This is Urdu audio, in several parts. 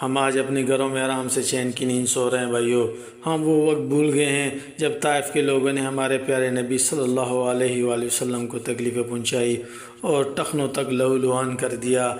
ہم آج اپنے گھروں میں آرام سے چین کی نیند سو رہے ہیں بھائیو۔ ہم وہ وقت بھول گئے ہیں جب طائف کے لوگوں نے ہمارے پیارے نبی صلی اللہ علیہ وآلہ وسلم کو تکلیفیں پہنچائی اور ٹخنوں تک لہو لہان کر دیا،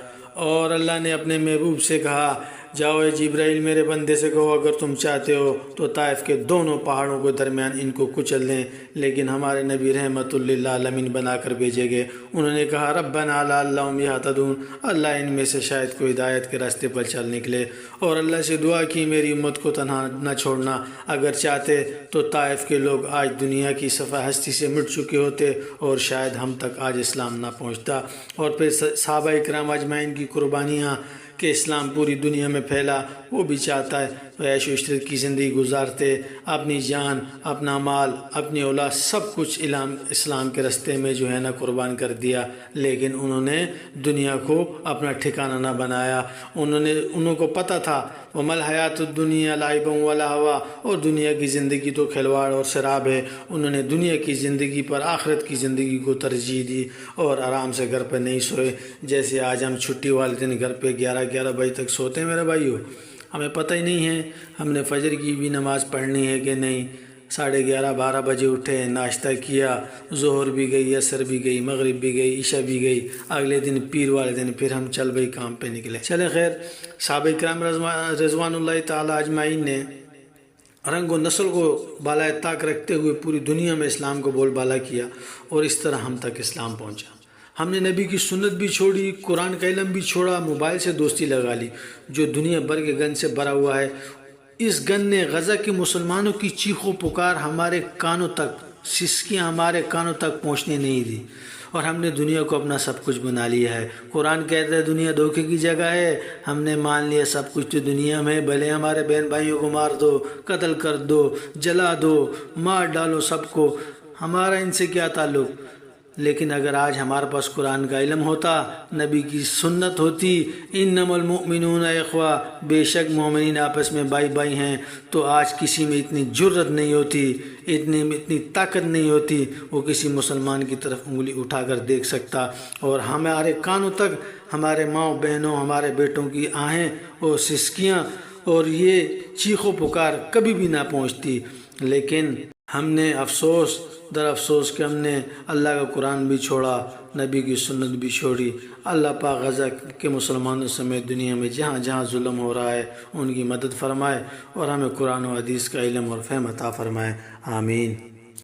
اور اللہ نے اپنے محبوب سے کہا، جاؤ اے جبرائیل میرے بندے سے کہو اگر تم چاہتے ہو تو طائف کے دونوں پہاڑوں کے درمیان ان کو کچل دیں۔ لیکن ہمارے نبی رحمت للعالمین بنا کر بھیجے گئے، انہوں نے کہا ربنا لعلہم یہتدون، اللہ ان میں سے شاید کوئی ہدایت کے راستے پر چل نکلے، اور اللہ سے دعا کی میری امت کو تنہا نہ چھوڑنا، اگر چاہتے تو طائف کے لوگ آج دنیا کی صفحہ ہستی سے مٹ چکے ہوتے اور شاید ہم تک آج اسلام نہ پہنچتا۔ اور پھر صحابہ اکرام اجمعین کی قربانیاں کہ اسلام پوری دنیا میں پھیلا، وہ بھی چاہتا ہے عیش و عشرت کی زندگی گزارتے، اپنی جان، اپنا مال، اپنی اولاد سب کچھ اسلام کے راستے میں جو ہے نا قربان کر دیا، لیکن انہوں نے دنیا کو اپنا ٹھکانہ نہ بنایا۔ انہوں کو پتہ تھا وَمَا الْحَيَاةُ الدُّنْيَا لَعِبٌ وَلَهْوٌ، اور دنیا کی زندگی تو کھلواڑ اور شراب ہے۔ انہوں نے دنیا کی زندگی پر آخرت کی زندگی کو ترجیح دی اور آرام سے گھر پہ نہیں سوئے، جیسے آج ہم چھٹی والے دن گھر پہ 11 بجے تک سوتے ہیں میرے بھائیو۔ ہمیں پتہ ہی نہیں ہے ہم نے فجر کی بھی نماز پڑھنی ہے کہ نہیں، 11:30-12 بجے اٹھے، ناشتہ کیا، ظہر بھی گئی، عصر بھی گئی، مغرب بھی گئی، عشاء بھی گئی، اگلے دن پیر والے دن پھر ہم چل بھائی کام پہ نکلے۔ چلے خیر، صحابہ کرام رضوان اللہ تعالی اجمعین نے رنگ و نسل کو بالائے طاق رکھتے ہوئے پوری دنیا میں اسلام کو بول بالا کیا، اور اس طرح ہم تک اسلام پہنچا۔ ہم نے نبی کی سنت بھی چھوڑی، قرآن کا علم بھی چھوڑا، موبائل سے دوستی لگا لی جو دنیا بھر کے گن سے بھرا ہوا ہے۔ اس گن نے غزہ کے مسلمانوں کی چیخ و پکار ہمارے کانوں تک، سسکیاں ہمارے کانوں تک پہنچنے نہیں دی، اور ہم نے دنیا کو اپنا سب کچھ بنا لیا ہے۔ قرآن کہتا ہے دنیا دھوکے کی جگہ ہے، ہم نے مان لیا سب کچھ تو دنیا میں، بھلے ہمارے بہن بھائیوں کو مار دو، قتل کر دو، جلا دو، مار ڈالو سب کو، ہمارا ان سے کیا تعلق۔ لیکن اگر آج ہمارے پاس قرآن کا علم ہوتا، نبی کی سنت ہوتی، انما المؤمنون اخوہ، بے شک مومنین آپس میں بھائی بھائی ہیں، تو آج کسی میں اتنی جرت نہیں ہوتی، اتنی طاقت نہیں ہوتی وہ کسی مسلمان کی طرف انگلی اٹھا کر دیکھ سکتا، اور ہمارے کانوں تک ہمارے ماؤں بہنوں، ہمارے بیٹوں کی آہیں اور سسکیاں اور یہ چیخ و پکار کبھی بھی نہ پہنچتی۔ لیکن ہم نے افسوس در افسوس کہ ہم نے اللہ کا قرآن بھی چھوڑا، نبی کی سنت بھی چھوڑی۔ اللہ پاک غزہ کے مسلمانوں سمیت دنیا میں جہاں جہاں ظلم ہو رہا ہے ان کی مدد فرمائے، اور ہمیں قرآن و حدیث کا علم اور فہم عطا فرمائے، آمین۔